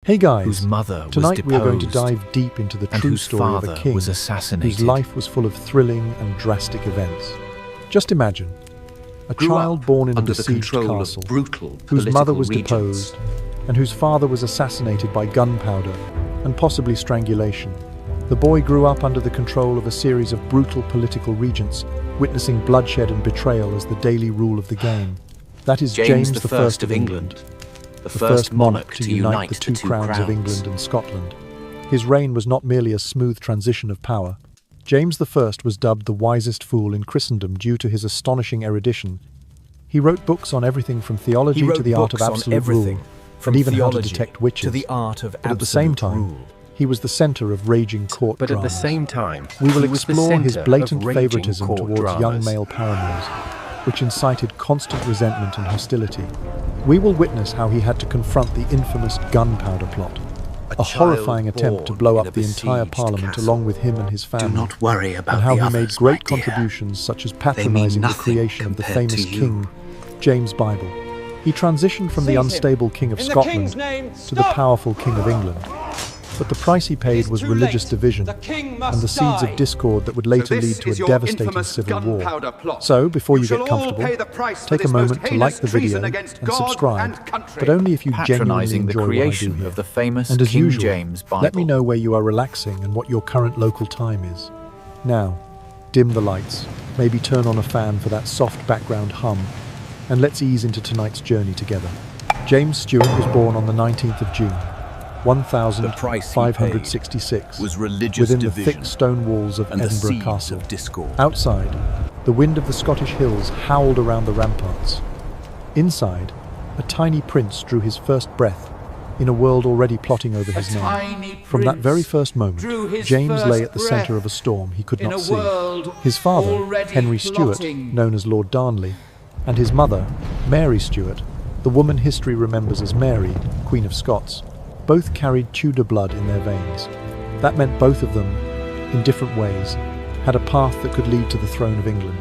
Hey guys, whose mother was tonight we are going to deposed dive deep into the and true whose story of a father king was assassinated. whose life was full of thrilling and drastic events. Just imagine, a Grew child up born in a under the besieged control castle, of brutal whose mother was political regents. deposed, and whose father was assassinated by gunpowder and possibly strangulation. The boy grew up under the control of a series of brutal political regents, witnessing bloodshed and betrayal as the daily rule of the game. That is James the First of England, the first monarch to unite the two crowns of England and Scotland. His reign was not merely a smooth transition of power. James I was dubbed the wisest fool in Christendom due to his astonishing erudition. He wrote books on everything from theology to the art of absolute rule, and even how to detect witches. To the art of but at the same absolute time, rule. he was the center of raging court But at dramas. the same time, We will he was the explore his center blatant of raging favoritism court towards young dramas. male paramours, which incited constant resentment and hostility. We will witness how he had to confront the infamous gunpowder plot, a horrifying attempt to blow up the entire parliament along with him and his Do family, not worry about and how the he others, made great my dear. contributions such as mean patronizing the nothing creation of the compared famous to you. King James Bible. He transitioned from the unstable King of Scotland to the powerful King of England. But the price he paid was religious division and the seeds of discord that would later lead to a devastating civil war. So, before you get comfortable, take a moment to like the video and subscribe, but only if you genuinely Patronizing the enjoy what I do creation here. of the famous And as King usual, James Bible. let me know where you are relaxing and what your current local time is. Now, dim the lights, maybe turn on a fan for that soft background hum, and let's ease into tonight's journey together. James Stewart was born on the 19th of June, The price he paid 1566, was religious within the division thick stone walls of and the Edinburgh seeds Castle. of discord. Outside, the wind of the Scottish hills howled around the ramparts. Inside, a tiny prince drew his first breath in a world already plotting over his name. From that very first moment, James lay at the centre of a storm he could not see. His father, Henry Stuart, known as Lord Darnley, and his mother, Mary Stuart, the woman history remembers as Mary, Queen of Scots, both carried Tudor blood in their veins. That meant both of them, in different ways, had a path that could lead to the throne of England.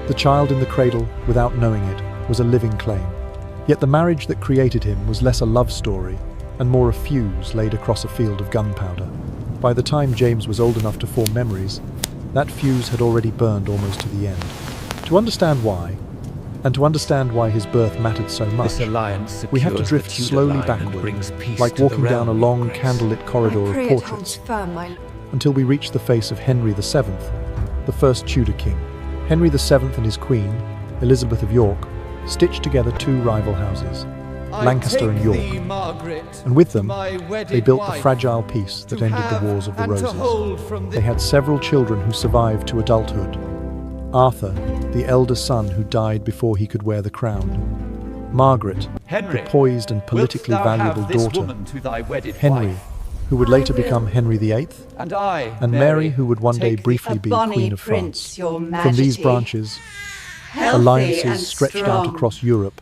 The child in the cradle, without knowing it, was a living claim. Yet the marriage that created him was less a love story and more a fuse laid across a field of gunpowder. By the time James was old enough to form memories, that fuse had already burned almost to the end. To understand why, and to understand why his birth mattered so much, This alliance we have to secures drift the Tudor slowly line and backward, brings peace like to the walking down a realm, long Your Grace. candlelit corridor I of pray it holds portraits, firm, my lord. until we reach the face of Henry VII, the first Tudor king. Henry VII and his queen, Elizabeth of York, stitched together two rival houses, Lancaster and York, and with them, they built the fragile peace that ended the Wars of the Roses. They had several children who survived to adulthood. Arthur, the elder son who died before he could wear the crown. Margaret, the poised and politically valuable daughter. Henry, who would later become Henry VIII, and Mary, who would one day briefly be Queen of France. From these branches, alliances stretched out across Europe,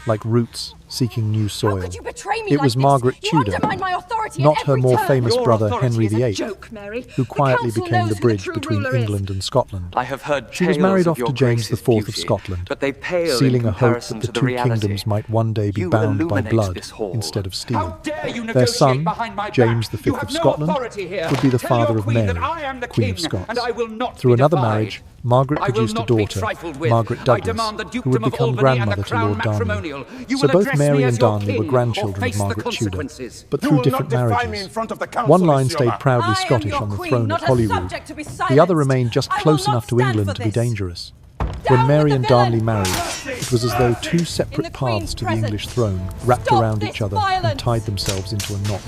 like roots seeking new soil. How could you betray me It like was this? Margaret You Tudor, undermine my authority not at her every more turn. famous Your brother authority Henry is a VIII, joke, Mary. who The quietly council became knows the who bridge true between ruler is. England and Scotland. I have heard She was tales married of off your to James Grace's IV of beauty, Scotland, but they pale sealing in a hope comparison that the to two reality. kingdoms might one day be You bound by illuminate blood this hall. instead of How steel. dare you Their negotiate son, behind my James back? V You of have no Scotland, authority here. would be the Tell father your of queen Mary, that I am the Queen king, of Scots. and I will not Through be another defied. marriage, Margaret I will produced a not be daughter, trifled with. Margaret I Douglas, demand the who dukedom would of become Albany and the grandmother to crown Lord Darnley. matrimonial. You So will both address Mary me and as your Darnley were king, grandchildren or of face the Margaret Tudor, consequences. but You through will different not defy me marriages. in front of the council, One line Monsieur stayed Marquis. proudly I am Scottish your on the queen, throne not at a Holyrood. subject to be The other silenced. remained just I will close not enough to stand England for to be this. dangerous. Down When Mary with and the Darnley villain! married, it was as though two In separate the paths Queen's to the presence. English throne wrapped Stop around this each other and violence. tied themselves into a knot.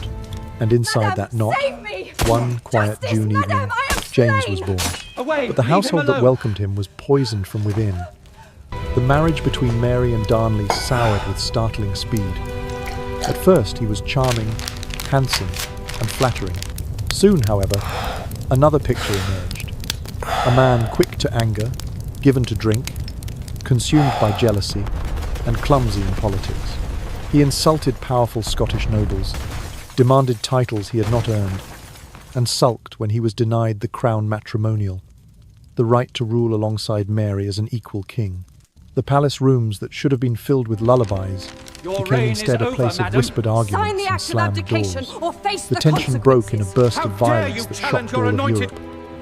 And inside Madam, that knot, save me! one quiet Justice, June madam, evening, I am James slain. was born. Away, But the leave him household that alone. welcomed him was poisoned from within. The marriage between Mary and Darnley soured with startling speed. At first he was charming, handsome, and flattering. Soon, however, another picture emerged. A man quick to anger, given to drink, consumed by jealousy, and clumsy in politics. He insulted powerful Scottish nobles, demanded titles he had not earned, and sulked when he was denied the crown matrimonial, the right to rule alongside Mary as an equal king. The palace rooms that should have been filled with lullabies became instead a place of whispered arguments and slammed doors. The tension broke in a burst of violence that shocked all of Europe.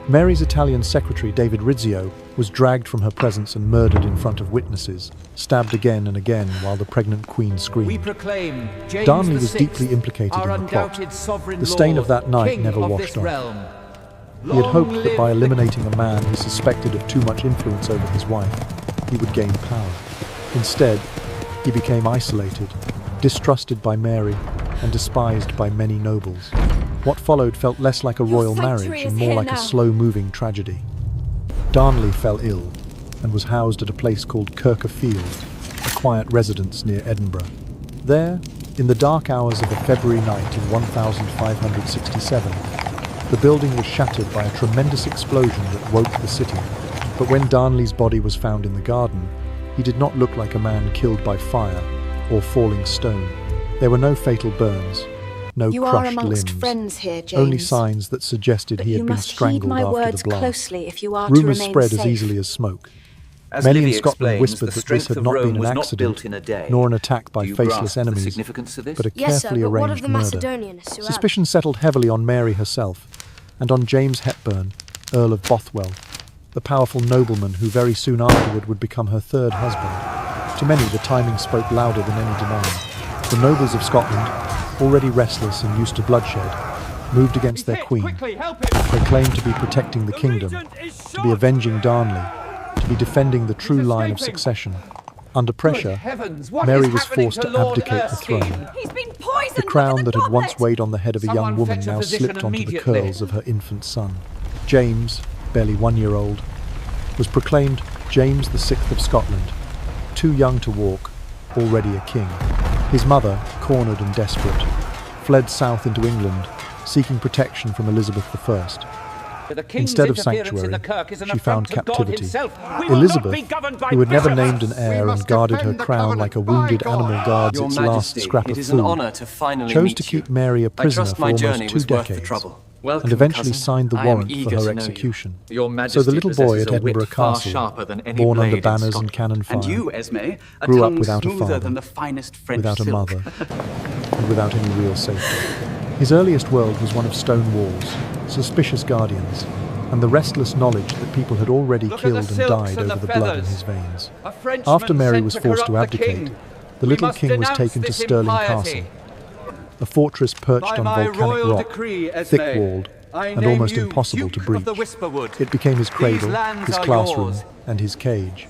Mary's Italian secretary, David Rizzio, was dragged from her presence and murdered in front of witnesses, stabbed again and again while the pregnant queen screamed. Darnley was deeply implicated in the plot. The stain of that night never washed off. He had hoped that by eliminating a man he suspected of too much influence over his wife, he would gain power. Instead, he became isolated, distrusted by Mary, and despised by many nobles. What followed felt less like a royal marriage and more like a slow-moving tragedy. Darnley fell ill and was housed at a place called Kirk Field, a quiet residence near Edinburgh. There, in the dark hours of a February night in 1567, the building was shattered by a tremendous explosion that woke the city. But when Darnley's body was found in the garden, he did not look like a man killed by fire or falling stone. There were no fatal burns, no you crushed are amongst limbs, friends here, James. only signs that suggested he had been strangled after the blast. Closely if you are Rumours to remain spread safe. as easily as smoke. As Many Livy in Scotland explains, whispered the that this strength had of not Rome been an was not accident, built in a day. nor an attack by Do you faceless grasp the enemies, significance of this? but a Yes, sir, carefully but what of arranged the murder. Macedonians throughout? Suspicion settled heavily on Mary herself, and on James Hepburn, Earl of Bothwell, the powerful nobleman who very soon afterward would become her third husband. To many, the timing spoke louder than any denial. The nobles of Scotland, already restless and used to bloodshed, moved against their queen. They claimed to be protecting the kingdom, to be avenging Darnley, to be defending the true line of succession. Under pressure, Mary was forced to abdicate the throne. The crown that had once weighed on the head of a young woman now slipped onto the curls of her infant son. James, barely 1 year old, was proclaimed James VI of Scotland, too young to walk, already a king. His mother, cornered and desperate, fled south into England, seeking protection from Elizabeth I. Instead of sanctuary, she found captivity. Elizabeth, who had never named an heir and guarded her crown like a wounded animal guards its last scrap of food, chose to keep Mary a prisoner for almost 2 decades, and eventually signed the warrant for her execution. So the little boy at Edinburgh Castle, born under banners and cannon fire, grew up without a father, without a mother, and without any real safety. His earliest world was one of stone walls, suspicious guardians, and the restless knowledge that people had already killed and died over the blood in his veins. After Mary was forced to abdicate, the little king was taken to Stirling Castle, a fortress perched on volcanic rock, thick-walled, and almost impossible to breach. It became his cradle, his classroom, and his cage.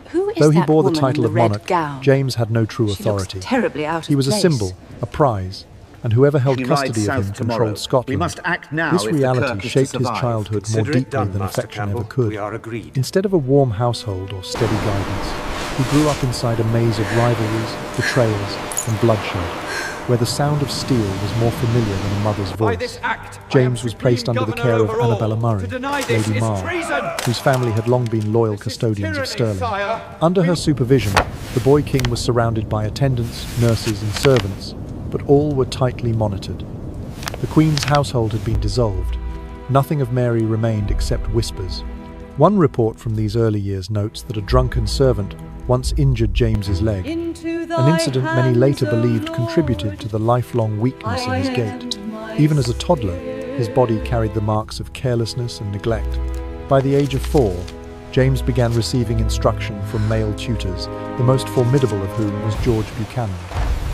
Who is Though he that bore the woman title in of the red monarch, gown? James had no true She looks authority. terribly out of He was a place. symbol, a prize, and whoever held He rides custody of him south tomorrow. controlled Scotland. We must act now This if the reality Kirk is to shaped his survive. childhood more Consider it deeply done, than Master affection Campbell. ever could. We are agreed. Instead of a warm household or steady guidance, he grew up inside a maze of rivalries, betrayals, and bloodshed, where the sound of steel was more familiar than a mother's voice. James was placed under the care of Annabella Murray, Lady Mar, whose family had long been loyal custodians of Stirling. Under her supervision, the boy king was surrounded by attendants, nurses, and servants, but all were tightly monitored. The Queen's household had been dissolved. Nothing of Mary remained except whispers. One report from these early years notes that a drunken servant once injured James's leg, an incident many later believed contributed to the lifelong weakness in his gait. Even as a toddler, his body carried the marks of carelessness and neglect. By the age of 4, James began receiving instruction from male tutors, the most formidable of whom was George Buchanan.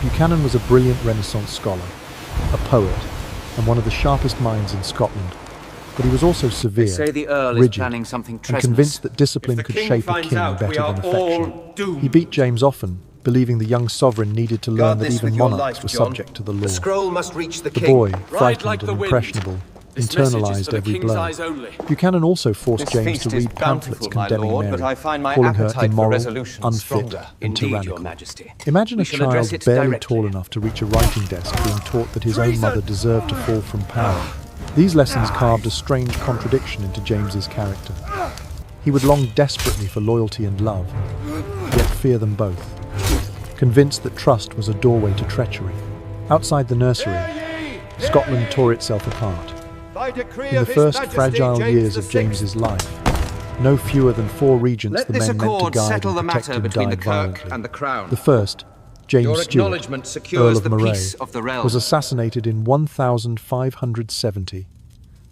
Buchanan was a brilliant Renaissance scholar, a poet, and one of the sharpest minds in Scotland. But he was also severe, They say the Earl is rigid, planning something and treasonous. convinced that discipline If the could king shape a finds king out, better we are than all affection. doomed. He beat James often, believing the young sovereign needed to learn Guard that this even with your monarchs life, were John. subject to the law. The scroll must reach the The king. boy, Ride frightened like and the wind. impressionable, This message is internalized for the every king's blow. eyes only. Buchanan also forced This James feast to is read pamphlets bountiful, my condemning lord, Mary, but I find my calling her appetite for immoral, resolution unfit, stronger. and Indeed, tyrannical. Your Majesty. Imagine a We shall address child it barely directly. tall enough to reach a writing desk being taught that his own mother deserved to fall from power. These lessons carved a strange contradiction into James's character. He would long desperately for loyalty and love, yet fear them both, convinced that trust was a doorway to treachery. Outside the nursery, Scotland tore itself apart. In the first fragile years of James's life, no fewer than 4 regents Let the this men meant to accord guide settle and the protect matter him between the died Kirk violently. and the crown. The first, James Your Stuart, acknowledgement Earl secures of the Moray, peace of the realm. was assassinated in 1570,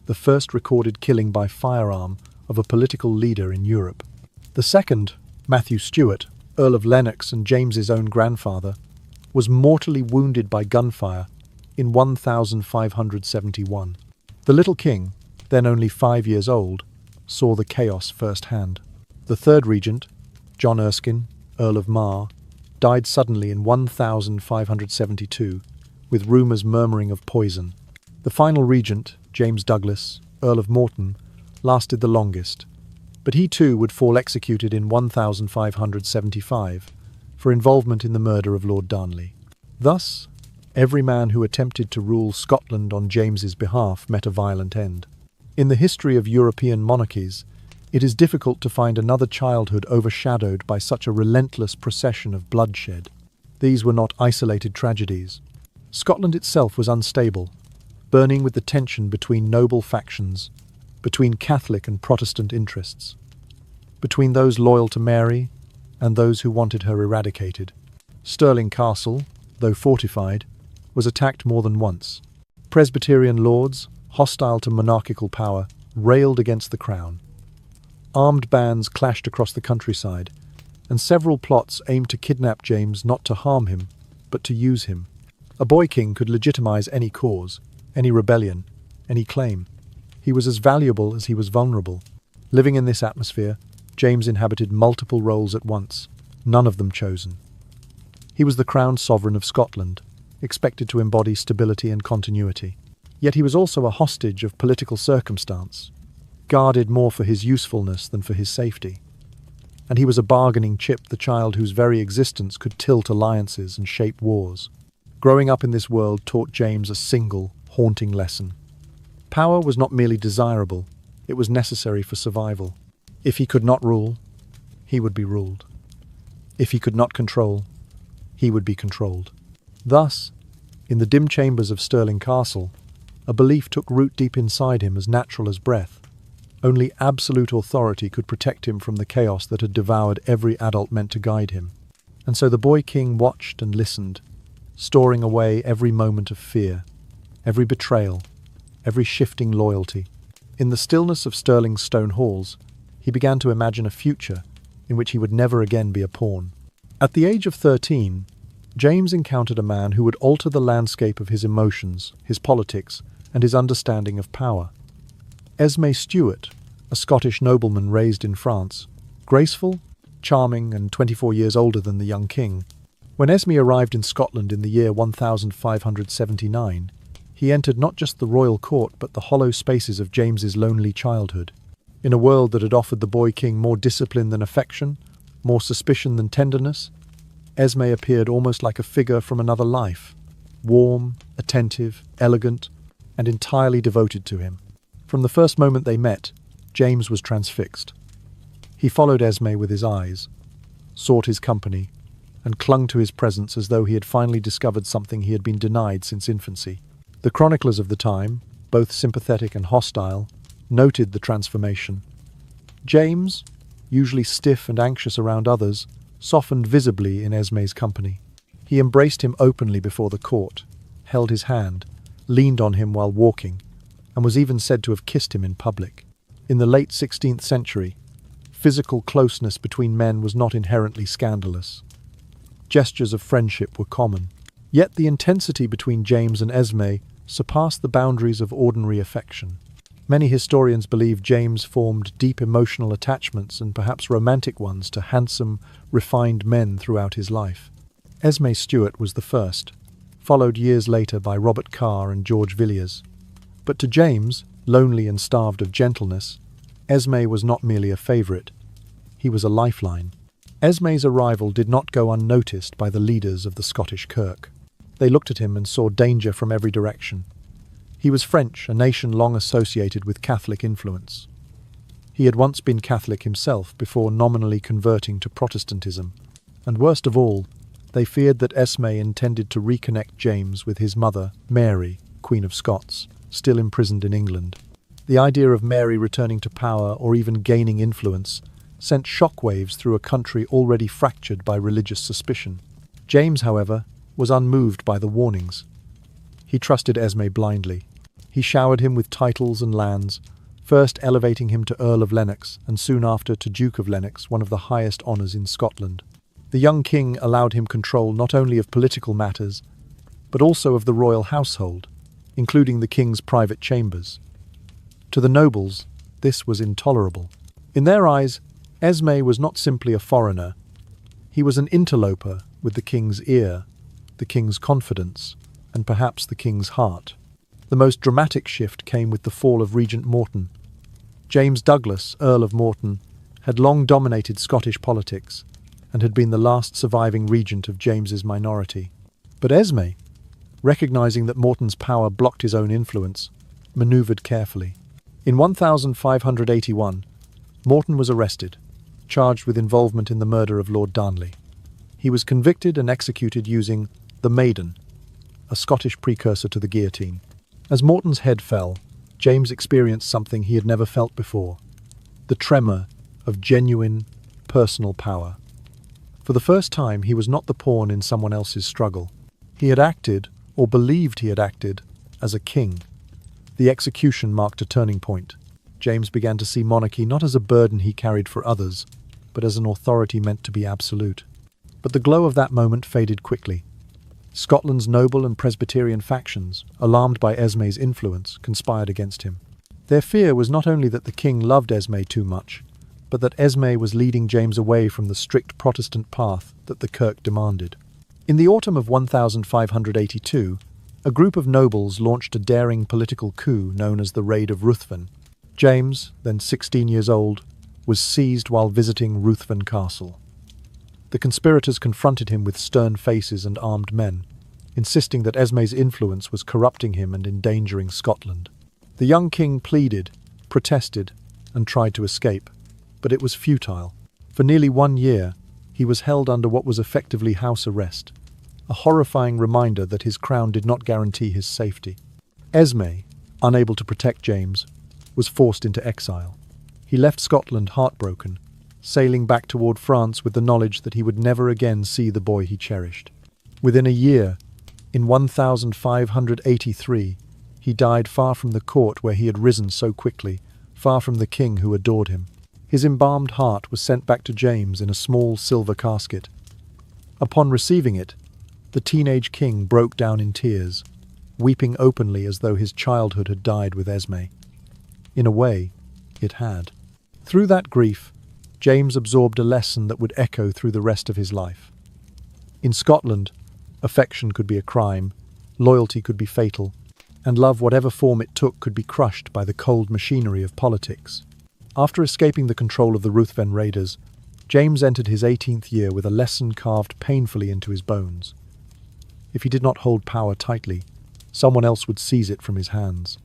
the first recorded killing by firearm of a political leader in Europe. The second, Matthew Stuart, Earl of Lennox and James's own grandfather, was mortally wounded by gunfire in 1571. The little king, then only 5 years old, saw the chaos firsthand. The third regent, John Erskine, Earl of Mar, died suddenly in 1572, with rumours murmuring of poison. The final regent, James Douglas, Earl of Morton, lasted the longest, but he too would fall executed in 1575 for involvement in the murder of Lord Darnley. Thus, every man who attempted to rule Scotland on James's behalf met a violent end. In the history of European monarchies, it is difficult to find another childhood overshadowed by such a relentless procession of bloodshed. These were not isolated tragedies. Scotland itself was unstable, burning with the tension between noble factions, between Catholic and Protestant interests, between those loyal to Mary and those who wanted her eradicated. Stirling Castle, though fortified, was attacked more than once. Presbyterian lords, hostile to monarchical power, railed against the crown. Armed bands clashed across the countryside, and several plots aimed to kidnap James not to harm him, but to use him. A boy king could legitimize any cause, any rebellion, any claim. He was as valuable as he was vulnerable. Living in this atmosphere, James inhabited multiple roles at once, none of them chosen. He was the crowned sovereign of Scotland, expected to embody stability and continuity. Yet he was also a hostage of political circumstance, guarded more for his usefulness than for his safety. And he was a bargaining chip, the child whose very existence could tilt alliances and shape wars. Growing up in this world taught James a single, haunting lesson. Power was not merely desirable, it was necessary for survival. If he could not rule, he would be ruled. If he could not control, he would be controlled. Thus, in the dim chambers of Stirling Castle, a belief took root deep inside him as natural as breath. Only absolute authority could protect him from the chaos that had devoured every adult meant to guide him. And so the boy king watched and listened, storing away every moment of fear, every betrayal, every shifting loyalty. In the stillness of Stirling's stone halls, he began to imagine a future in which he would never again be a pawn. At the age of 13, James encountered a man who would alter the landscape of his emotions, his politics, and his understanding of power. Esme Stuart, a Scottish nobleman raised in France, graceful, charming, and 24 years older than the young king. When Esme arrived in Scotland in the year 1579, he entered not just the royal court but the hollow spaces of James's lonely childhood. In a world that had offered the boy king more discipline than affection, more suspicion than tenderness, Esme appeared almost like a figure from another life, warm, attentive, elegant, and entirely devoted to him. From the first moment they met, James was transfixed. He followed Esme with his eyes, sought his company, and clung to his presence as though he had finally discovered something he had been denied since infancy. The chroniclers of the time, both sympathetic and hostile, noted the transformation. James, usually stiff and anxious around others, softened visibly in Esme's company. He embraced him openly before the court, held his hand, leaned on him while walking, and was even said to have kissed him in public. In the late 16th century, physical closeness between men was not inherently scandalous. Gestures of friendship were common. Yet the intensity between James and Esme surpassed the boundaries of ordinary affection. Many historians believe James formed deep emotional attachments and perhaps romantic ones to handsome, refined men throughout his life. Esme Stuart was the first, followed years later by Robert Carr and George Villiers. But to James, lonely and starved of gentleness, Esme was not merely a favourite. He was a lifeline. Esme's arrival did not go unnoticed by the leaders of the Scottish Kirk. They looked at him and saw danger from every direction. He was French, a nation long associated with Catholic influence. He had once been Catholic himself before nominally converting to Protestantism. And worst of all, they feared that Esme intended to reconnect James with his mother, Mary, Queen of Scots, still imprisoned in England. The idea of Mary returning to power or even gaining influence sent shockwaves through a country already fractured by religious suspicion. James, however, was unmoved by the warnings. He trusted Esme blindly. He showered him with titles and lands, first elevating him to Earl of Lennox and soon after to Duke of Lennox, one of the highest honours in Scotland. The young king allowed him control not only of political matters, but also of the royal household, including the king's private chambers. To the nobles, this was intolerable. In their eyes, Esme was not simply a foreigner. He was an interloper with the king's ear, the king's confidence, and perhaps the king's heart. The most dramatic shift came with the fall of Regent Morton. James Douglas, Earl of Morton, had long dominated Scottish politics and had been the last surviving regent of James's minority. But Esme, recognizing that Morton's power blocked his own influence, maneuvered carefully. In 1581, Morton was arrested, charged with involvement in the murder of Lord Darnley. He was convicted and executed using the Maiden, a Scottish precursor to the guillotine. As Morton's head fell, James experienced something he had never felt before: the tremor of genuine, personal power. For the first time, he was not the pawn in someone else's struggle. He had acted, or believed he had acted, as a king. The execution marked a turning point. James began to see monarchy not as a burden he carried for others, but as an authority meant to be absolute. But the glow of that moment faded quickly. Scotland's noble and Presbyterian factions, alarmed by Esme's influence, conspired against him. Their fear was not only that the king loved Esme too much, but that Esme was leading James away from the strict Protestant path that the Kirk demanded. In the autumn of 1582, a group of nobles launched a daring political coup known as the Raid of Ruthven. James, then 16 years old, was seized while visiting Ruthven Castle. The conspirators confronted him with stern faces and armed men, insisting that Esme's influence was corrupting him and endangering Scotland. The young king pleaded, protested, and tried to escape, but it was futile. For nearly 1 year, he was held under what was effectively house arrest, a horrifying reminder that his crown did not guarantee his safety. Esme, unable to protect James, was forced into exile. He left Scotland heartbroken, sailing back toward France with the knowledge that he would never again see the boy he cherished. Within a year, in 1583, he died far from the court where he had risen so quickly, far from the king who adored him. His embalmed heart was sent back to James in a small silver casket. Upon receiving it, the teenage king broke down in tears, weeping openly as though his childhood had died with Esme. In a way, it had. Through that grief, James absorbed a lesson that would echo through the rest of his life. In Scotland, affection could be a crime, loyalty could be fatal, and love, whatever form it took, could be crushed by the cold machinery of politics. After escaping the control of the Ruthven raiders, James entered his 18th year with a lesson carved painfully into his bones. If he did not hold power tightly, someone else would seize it from his hands.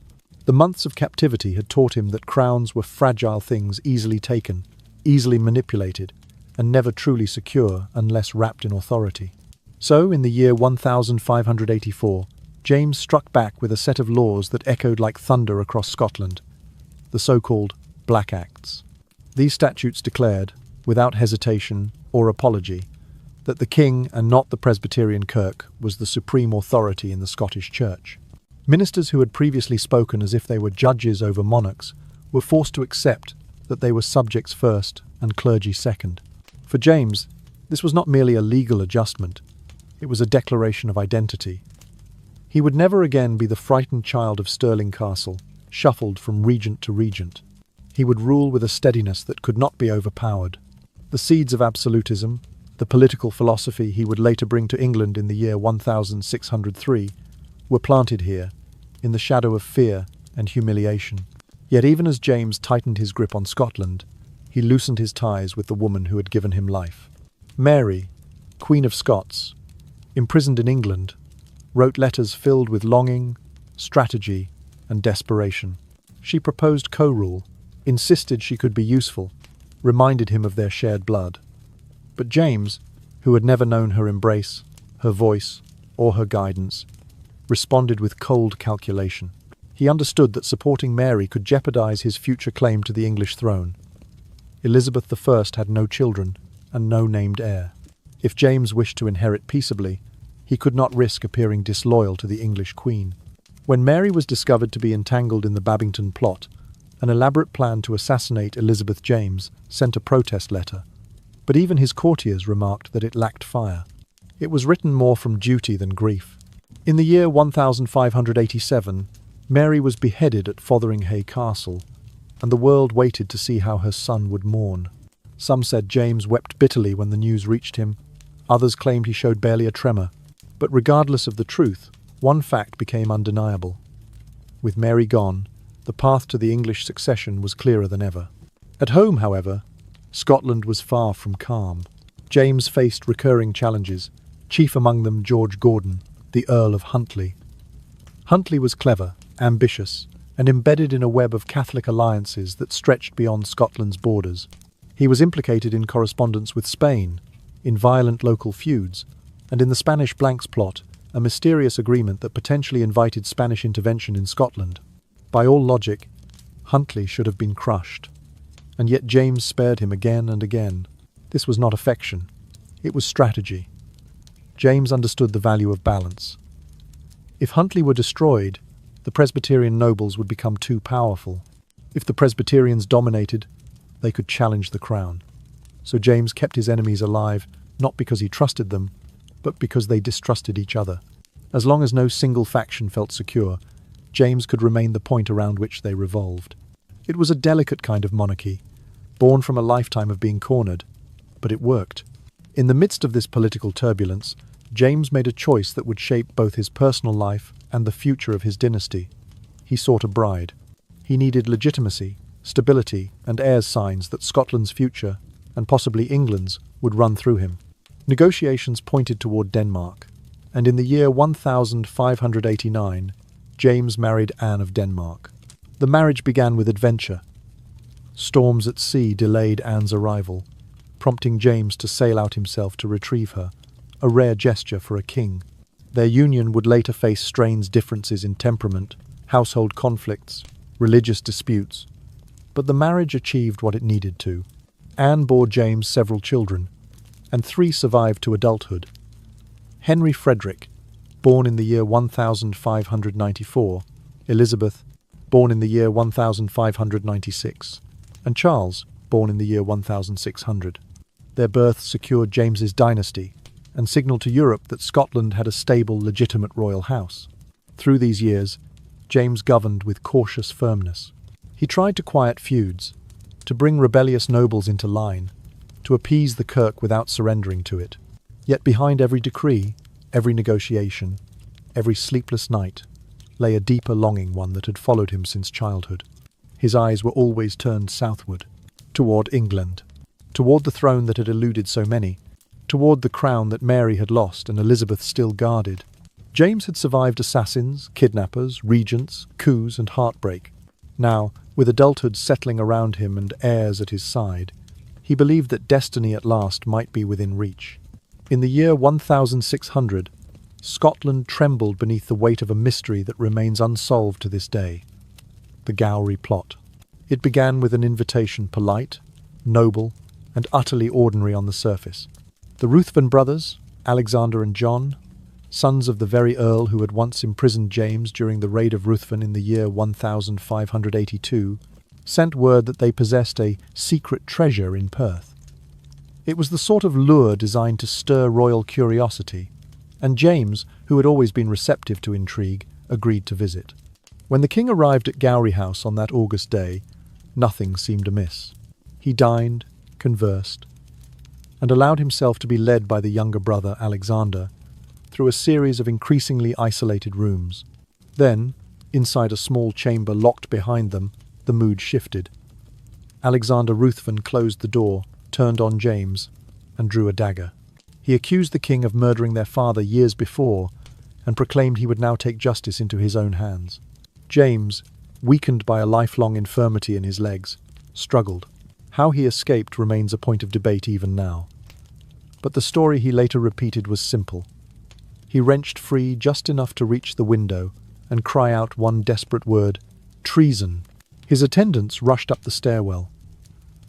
The months of captivity had taught him that crowns were fragile things, easily taken, easily manipulated, and never truly secure unless wrapped in authority. So, in the year 1584, James struck back with a set of laws that echoed like thunder across Scotland, the so-called Black Acts. These statutes declared, without hesitation or apology, that the king and not the Presbyterian Kirk was the supreme authority in the Scottish Church. Ministers who had previously spoken as if they were judges over monarchs were forced to accept that they were subjects first and clergy second. For James, this was not merely a legal adjustment, it was a declaration of identity. He would never again be the frightened child of Stirling Castle, shuffled from regent to regent. He would rule with a steadiness that could not be overpowered. The seeds of absolutism, the political philosophy he would later bring to England in the year 1603, were planted here, in the shadow of fear and humiliation. Yet even as James tightened his grip on Scotland, he loosened his ties with the woman who had given him life. Mary, Queen of Scots, imprisoned in England, wrote letters filled with longing, strategy, and desperation. She proposed co-rule, insisted she could be useful, reminded him of their shared blood. But James, who had never known her embrace, her voice, or her guidance, responded with cold calculation. He understood that supporting Mary could jeopardize his future claim to the English throne. Elizabeth I had no children and no named heir. If James wished to inherit peaceably, he could not risk appearing disloyal to the English Queen. When Mary was discovered to be entangled in the Babington plot, an elaborate plan to assassinate Elizabeth James sent a protest letter, but even his courtiers remarked that it lacked fire. It was written more from duty than grief. In the year 1587, Mary was beheaded at Fotheringhay Castle, and the world waited to see how her son would mourn. Some said James wept bitterly when the news reached him. Others claimed he showed barely a tremor. But regardless of the truth, one fact became undeniable. With Mary gone, the path to the English succession was clearer than ever. At home, however, Scotland was far from calm. James faced recurring challenges, chief among them George Gordon, the Earl of Huntly. Huntly was clever, ambitious, and embedded in a web of Catholic alliances that stretched beyond Scotland's borders. He was implicated in correspondence with Spain, in violent local feuds, and in the Spanish Blanks plot, a mysterious agreement that potentially invited Spanish intervention in Scotland. By all logic, Huntly should have been crushed. And yet James spared him again and again. This was not affection. It was strategy. James understood the value of balance. If Huntly were destroyed, the Presbyterian nobles would become too powerful. If the Presbyterians dominated, they could challenge the crown. So James kept his enemies alive, not because he trusted them, but because they distrusted each other. As long as no single faction felt secure, James could remain the point around which they revolved. It was a delicate kind of monarchy, born from a lifetime of being cornered, but it worked. In the midst of this political turbulence, James made a choice that would shape both his personal life and the future of his dynasty. He sought a bride. He needed legitimacy, stability, and heir signs that Scotland's future, and possibly England's, would run through him. Negotiations pointed toward Denmark, and in the year 1589, James married Anne of Denmark. The marriage began with adventure. Storms at sea delayed Anne's arrival, prompting James to sail out himself to retrieve her, a rare gesture for a king. Their union would later face strange differences in temperament, household conflicts, religious disputes, but the marriage achieved what it needed to. Anne bore James several children, and 3 survived to adulthood. Henry Frederick, born in the year 1594, Elizabeth, born in the year 1596, and Charles, born in the year 1600. Their births secured James's dynasty and signalled to Europe that Scotland had a stable, legitimate royal house. Through these years, James governed with cautious firmness. He tried to quiet feuds, to bring rebellious nobles into line, to appease the Kirk without surrendering to it. Yet behind every decree, every negotiation, every sleepless night, lay a deeper longing, one that had followed him since childhood. His eyes were always turned southward, toward England, toward the throne that had eluded so many, toward the crown that Mary had lost and Elizabeth still guarded. James had survived assassins, kidnappers, regents, coups, and heartbreak. Now, with adulthood settling around him and heirs at his side, he believed that destiny at last might be within reach. In the year 1600, Scotland trembled beneath the weight of a mystery that remains unsolved to this day: the Gowrie plot. It began with an invitation polite, noble, and utterly ordinary on the surface. The Ruthven brothers, Alexander and John, sons of the very Earl who had once imprisoned James during the raid of Ruthven in the year 1582, sent word that they possessed a secret treasure in Perth. It was the sort of lure designed to stir royal curiosity, and James, who had always been receptive to intrigue, agreed to visit. When the king arrived at Gowrie House on that August day, nothing seemed amiss. He dined, conversed, and allowed himself to be led by the younger brother, Alexander, through a series of increasingly isolated rooms. Then, inside a small chamber locked behind them, the mood shifted. Alexander Ruthven closed the door, turned on James, and drew a dagger. He accused the king of murdering their father years before, and proclaimed he would now take justice into his own hands. James, weakened by a lifelong infirmity in his legs, struggled. How he escaped remains a point of debate even now. But the story he later repeated was simple. He wrenched free just enough to reach the window and cry out one desperate word: treason. His attendants rushed up the stairwell.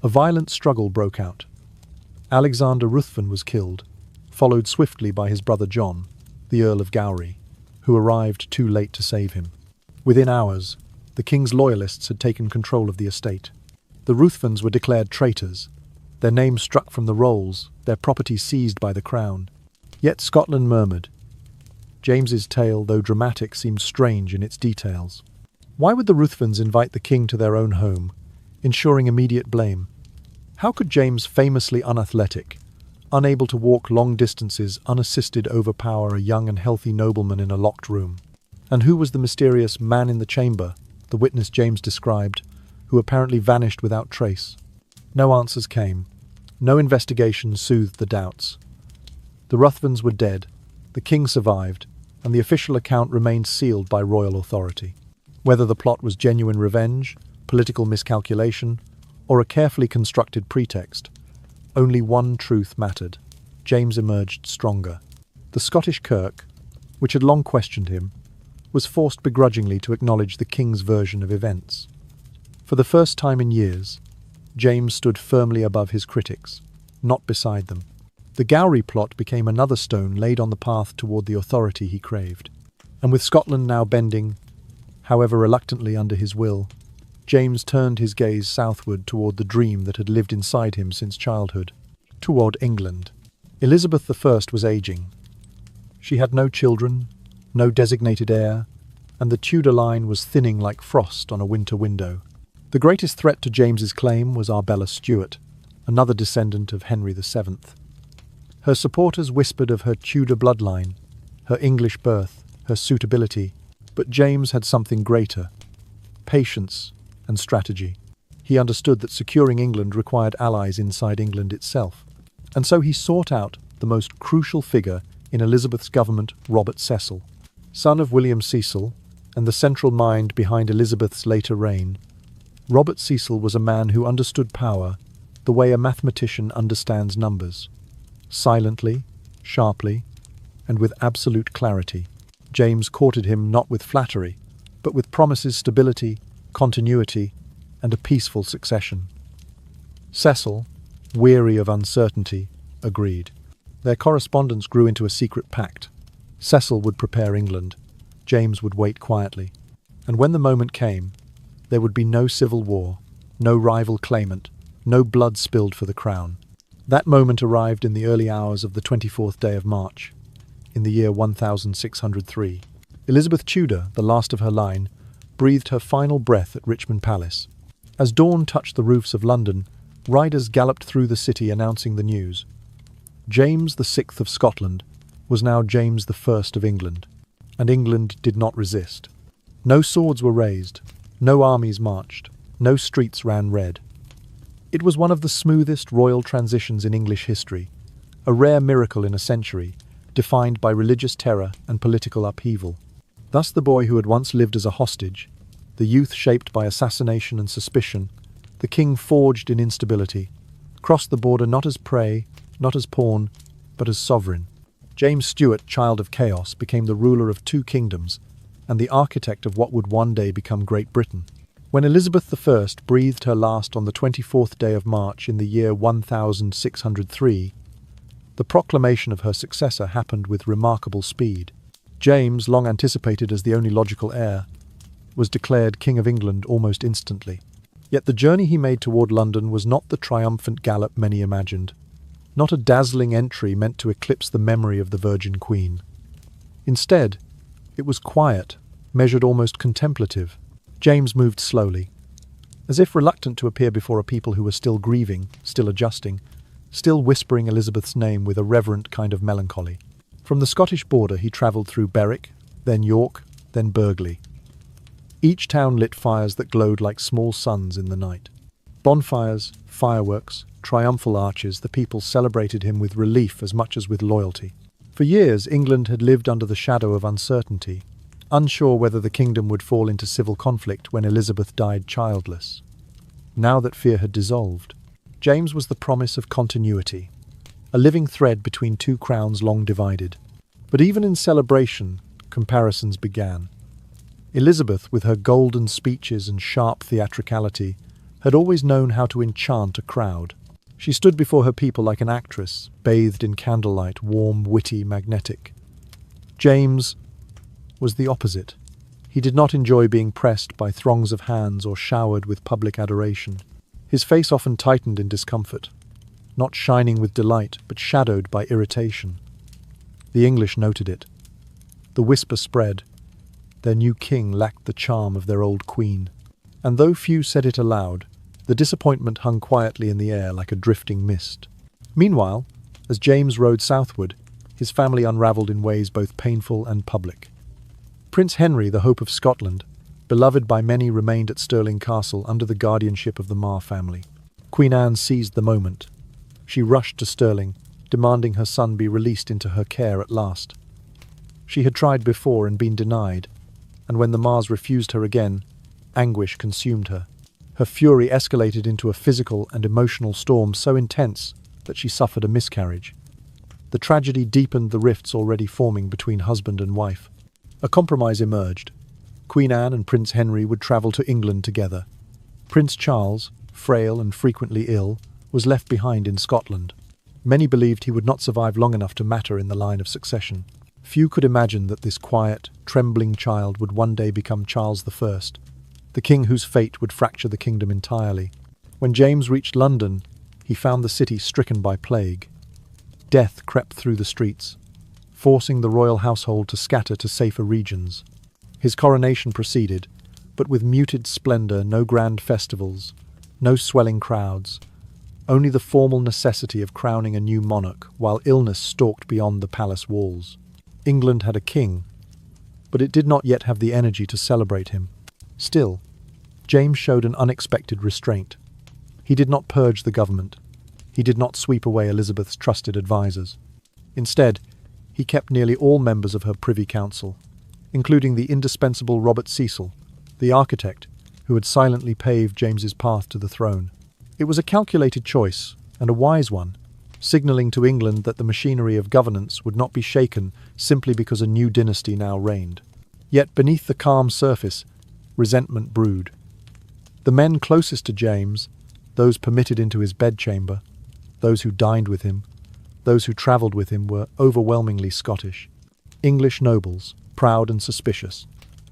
A violent struggle broke out. Alexander Ruthven was killed, followed swiftly by his brother John, the Earl of Gowrie, who arrived too late to save him. Within hours, the king's loyalists had taken control of the estate. The Ruthvens were declared traitors, their names struck from the rolls, their property seized by the crown. Yet Scotland murmured. James's tale, though dramatic, seemed strange in its details. Why would the Ruthvens invite the king to their own home, ensuring immediate blame? How could James, famously unathletic, unable to walk long distances unassisted, overpower a young and healthy nobleman in a locked room? And who was the mysterious man in the chamber, the witness James described, who apparently vanished without trace? No answers came. No investigation soothed the doubts. The Ruthvens were dead, the king survived, and the official account remained sealed by royal authority. Whether the plot was genuine revenge, political miscalculation, or a carefully constructed pretext, only one truth mattered. James emerged stronger. The Scottish Kirk, which had long questioned him, was forced begrudgingly to acknowledge the king's version of events. For the first time in years, James stood firmly above his critics, not beside them. The Gowrie plot became another stone laid on the path toward the authority he craved. And with Scotland now bending, however reluctantly, under his will, James turned his gaze southward toward the dream that had lived inside him since childhood, toward England. Elizabeth I was aging. She had no children, no designated heir, and the Tudor line was thinning like frost on a winter window. The greatest threat to James's claim was Arbella Stuart, another descendant of Henry VII. Her supporters whispered of her Tudor bloodline, her English birth, her suitability, but James had something greater: patience and strategy. He understood that securing England required allies inside England itself, and so he sought out the most crucial figure in Elizabeth's government, Robert Cecil. Son of William Cecil, and the central mind behind Elizabeth's later reign, Robert Cecil was a man who understood power the way a mathematician understands numbers. Silently, sharply, and with absolute clarity. James courted him not with flattery, but with promises, stability, continuity, and a peaceful succession. Cecil, weary of uncertainty, agreed. Their correspondence grew into a secret pact. Cecil would prepare England. James would wait quietly. And when the moment came, there would be no civil war, no rival claimant, no blood spilled for the crown. That moment arrived in the early hours of the 24th day of March, in the year 1603. Elizabeth Tudor, the last of her line, breathed her final breath at Richmond Palace. As dawn touched the roofs of London, riders galloped through the city announcing the news. James VI of Scotland was now James I of England, and England did not resist. No swords were raised, no armies marched, no streets ran red. It was one of the smoothest royal transitions in English history, a rare miracle in a century, defined by religious terror and political upheaval. Thus the boy who had once lived as a hostage, the youth shaped by assassination and suspicion, the king forged in instability, crossed the border not as prey, not as pawn, but as sovereign. James Stuart, child of chaos, became the ruler of two kingdoms and the architect of what would one day become Great Britain. When Elizabeth I breathed her last on the 24th day of March in the year 1603, the proclamation of her successor happened with remarkable speed. James, long anticipated as the only logical heir, was declared King of England almost instantly. Yet the journey he made toward London was not the triumphant gallop many imagined, not a dazzling entry meant to eclipse the memory of the Virgin Queen. Instead, it was quiet, measured, almost contemplative. James moved slowly, as if reluctant to appear before a people who were still grieving, still adjusting, still whispering Elizabeth's name with a reverent kind of melancholy. From the Scottish border he travelled through Berwick, then York, then Burghley. Each town lit fires that glowed like small suns in the night. Bonfires, fireworks, triumphal arches, the people celebrated him with relief as much as with loyalty. For years, England had lived under the shadow of uncertainty, unsure whether the kingdom would fall into civil conflict when Elizabeth died childless. Now that fear had dissolved, James was the promise of continuity, a living thread between two crowns long divided. But even in celebration, comparisons began. Elizabeth, with her golden speeches and sharp theatricality, had always known how to enchant a crowd. She stood before her people like an actress, bathed in candlelight, warm, witty, magnetic. James was the opposite. He did not enjoy being pressed by throngs of hands or showered with public adoration. His face often tightened in discomfort, not shining with delight, but shadowed by irritation. The English noted it. The whisper spread. Their new king lacked the charm of their old queen. And though few said it aloud, the disappointment hung quietly in the air like a drifting mist. Meanwhile, as James rode southward, his family unravelled in ways both painful and public. Prince Henry, the hope of Scotland, beloved by many, remained at Stirling Castle under the guardianship of the Mar family. Queen Anne seized the moment. She rushed to Stirling, demanding her son be released into her care at last. She had tried before and been denied, and when the Mars refused her again, anguish consumed her. Her fury escalated into a physical and emotional storm so intense that she suffered a miscarriage. The tragedy deepened the rifts already forming between husband and wife. A compromise emerged. Queen Anne and Prince Henry would travel to England together. Prince Charles, frail and frequently ill, was left behind in Scotland. Many believed he would not survive long enough to matter in the line of succession. Few could imagine that this quiet, trembling child would one day become Charles I, the king whose fate would fracture the kingdom entirely. When James reached London, he found the city stricken by plague. Death crept through the streets, forcing the royal household to scatter to safer regions. His coronation proceeded, but with muted splendour, no grand festivals, no swelling crowds, only the formal necessity of crowning a new monarch while illness stalked beyond the palace walls. England had a king, but it did not yet have the energy to celebrate him. Still, James showed an unexpected restraint. He did not purge the government. He did not sweep away Elizabeth's trusted advisers. Instead, he kept nearly all members of her Privy Council, including the indispensable Robert Cecil, the architect who had silently paved James's path to the throne. It was a calculated choice, and a wise one, signalling to England that the machinery of governance would not be shaken simply because a new dynasty now reigned. Yet beneath the calm surface, resentment brewed. The men closest to James, those permitted into his bedchamber, those who dined with him, those who travelled with him, were overwhelmingly Scottish. English nobles, proud and suspicious,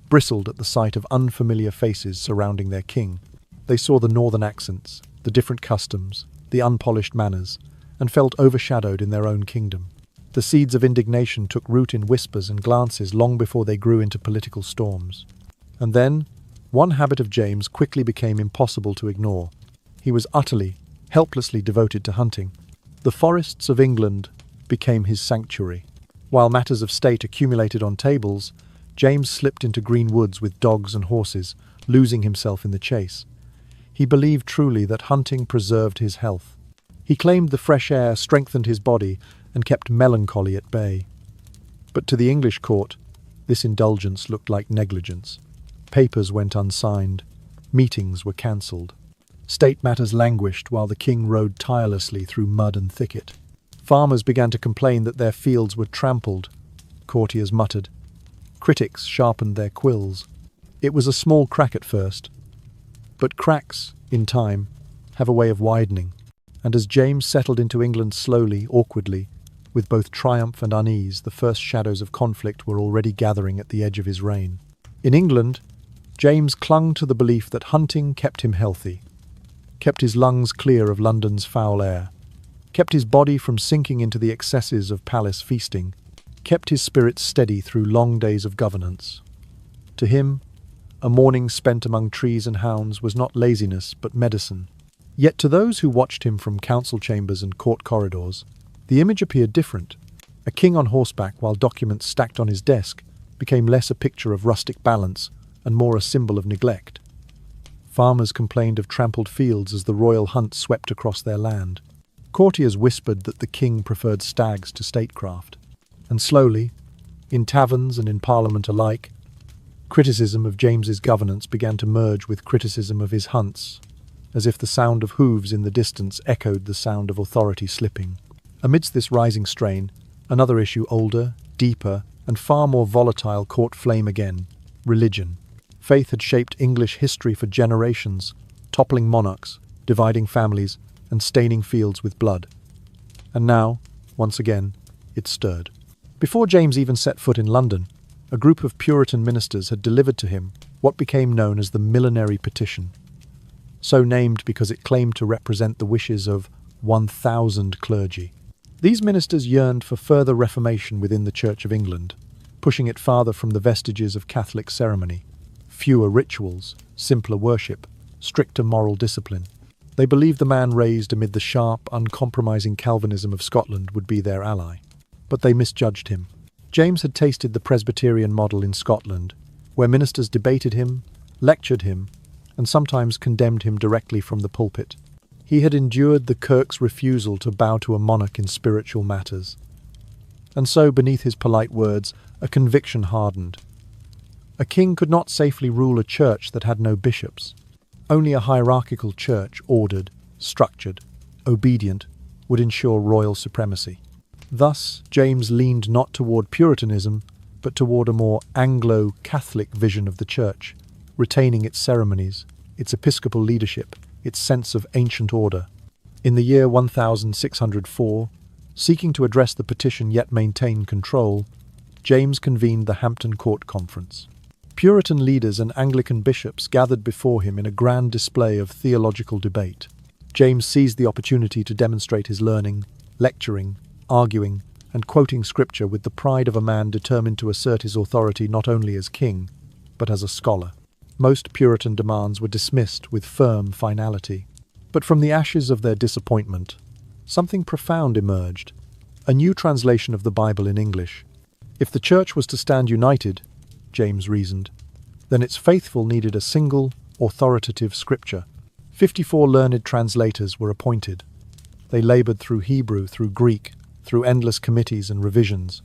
bristled at the sight of unfamiliar faces surrounding their king. They saw the northern accents, the different customs, the unpolished manners, and felt overshadowed in their own kingdom. The seeds of indignation took root in whispers and glances long before they grew into political storms. And then, one habit of James quickly became impossible to ignore. He was utterly, helplessly devoted to hunting. The forests of England became his sanctuary. While matters of state accumulated on tables, James slipped into green woods with dogs and horses, losing himself in the chase. He believed truly that hunting preserved his health. He claimed the fresh air strengthened his body and kept melancholy at bay. But to the English court, this indulgence looked like negligence. Papers went unsigned. Meetings were cancelled. State matters languished while the king rode tirelessly through mud and thicket. Farmers began to complain that their fields were trampled. Courtiers muttered. Critics sharpened their quills. It was a small crack at first, but cracks, in time, have a way of widening. And as James settled into England slowly, awkwardly, with both triumph and unease, the first shadows of conflict were already gathering at the edge of his reign. In England, James clung to the belief that hunting kept him healthy, kept his lungs clear of London's foul air, kept his body from sinking into the excesses of palace feasting, kept his spirits steady through long days of governance. To him, a morning spent among trees and hounds was not laziness but medicine. Yet to those who watched him from council chambers and court corridors, the image appeared different. A king on horseback while documents stacked on his desk became less a picture of rustic balance and more a symbol of neglect. Farmers complained of trampled fields as the royal hunt swept across their land. Courtiers whispered that the king preferred stags to statecraft. And slowly, in taverns and in Parliament alike, criticism of James's governance began to merge with criticism of his hunts, as if the sound of hooves in the distance echoed the sound of authority slipping. Amidst this rising strain, another issue older, deeper, and far more volatile caught flame again: religion. Faith had shaped English history for generations, toppling monarchs, dividing families, and staining fields with blood. And now, once again, it stirred. Before James even set foot in London, a group of Puritan ministers had delivered to him what became known as the Millenary Petition, so named because it claimed to represent the wishes of 1,000 clergy. These ministers yearned for further reformation within the Church of England, pushing it farther from the vestiges of Catholic ceremony, fewer rituals, simpler worship, stricter moral discipline. They believed the man raised amid the sharp, uncompromising Calvinism of Scotland would be their ally. But they misjudged him. James had tasted the Presbyterian model in Scotland, where ministers debated him, lectured him, and sometimes condemned him directly from the pulpit. He had endured the Kirk's refusal to bow to a monarch in spiritual matters. And so, beneath his polite words, a conviction hardened. A king could not safely rule a church that had no bishops. Only a hierarchical church, ordered, structured, obedient, would ensure royal supremacy. Thus, James leaned not toward Puritanism, but toward a more Anglo-Catholic vision of the church, retaining its ceremonies, its episcopal leadership, its sense of ancient order. In the year 1604, seeking to address the petition yet maintain control, James convened the Hampton Court Conference. Puritan leaders and Anglican bishops gathered before him in a grand display of theological debate. James seized the opportunity to demonstrate his learning, lecturing, arguing, and quoting scripture with the pride of a man determined to assert his authority not only as king, but as a scholar. Most Puritan demands were dismissed with firm finality. But from the ashes of their disappointment, something profound emerged, a new translation of the Bible in English. If the church was to stand united, James reasoned, then its faithful needed a single, authoritative scripture. 54 learned translators were appointed. They labored through Hebrew, through Greek, through endless committees and revisions,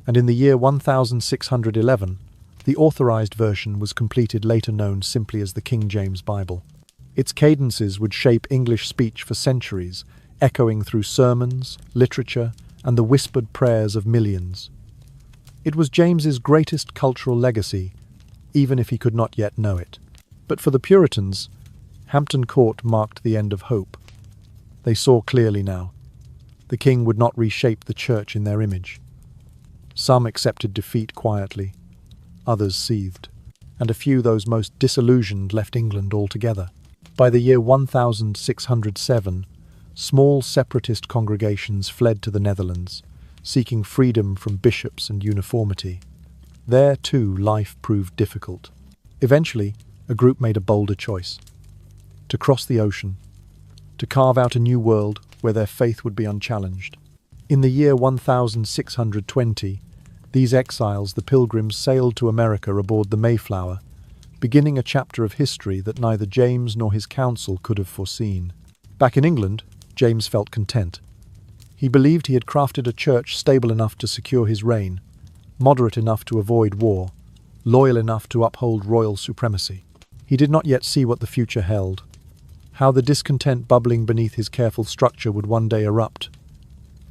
and in the year 1611, the authorized version was completed, later known simply as the King James Bible. Its cadences would shape English speech for centuries, echoing through sermons, literature, and the whispered prayers of millions. It was James's greatest cultural legacy, even if he could not yet know it. But for the Puritans, Hampton Court marked the end of hope. They saw clearly now. The king would not reshape the church in their image. Some accepted defeat quietly, others seethed, and a few, those most disillusioned, left England altogether. By the year 1607, small separatist congregations fled to the Netherlands, seeking freedom from bishops and uniformity. There, too, life proved difficult. Eventually, a group made a bolder choice: to cross the ocean, to carve out a new world where their faith would be unchallenged. In the year 1620, these exiles, the Pilgrims, sailed to America aboard the Mayflower, beginning a chapter of history that neither James nor his council could have foreseen. Back in England, James felt content. He believed he had crafted a church stable enough to secure his reign, moderate enough to avoid war, loyal enough to uphold royal supremacy. He did not yet see what the future held, how the discontent bubbling beneath his careful structure would one day erupt,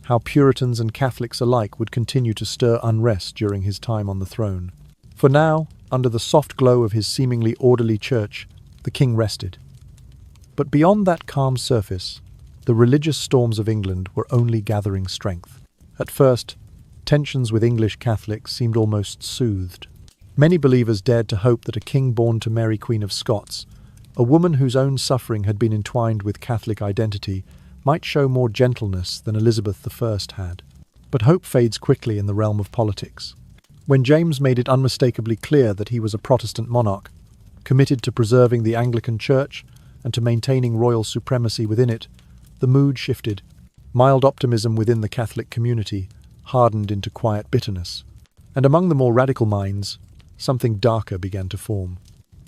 how Puritans and Catholics alike would continue to stir unrest during his time on the throne. For now, under the soft glow of his seemingly orderly church, the king rested. But beyond that calm surface, the religious storms of England were only gathering strength. At first, tensions with English Catholics seemed almost soothed. Many believers dared to hope that a king born to Mary, Queen of Scots, a woman whose own suffering had been entwined with Catholic identity, might show more gentleness than Elizabeth I had. But hope fades quickly in the realm of politics. When James made it unmistakably clear that he was a Protestant monarch, committed to preserving the Anglican Church and to maintaining royal supremacy within it, the mood shifted. Mild optimism within the Catholic community hardened into quiet bitterness. And among the more radical minds, something darker began to form.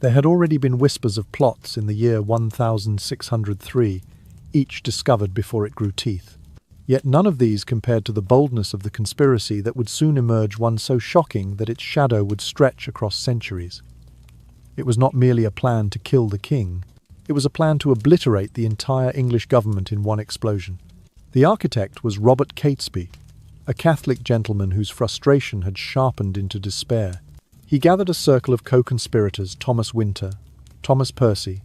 There had already been whispers of plots in the year 1603, each discovered before it grew teeth. Yet none of these compared to the boldness of the conspiracy that would soon emerge, one so shocking that its shadow would stretch across centuries. It was not merely a plan to kill the king. It was a plan to obliterate the entire English government in one explosion. The architect was Robert Catesby, a Catholic gentleman whose frustration had sharpened into despair. He gathered a circle of co-conspirators: Thomas Winter, Thomas Percy,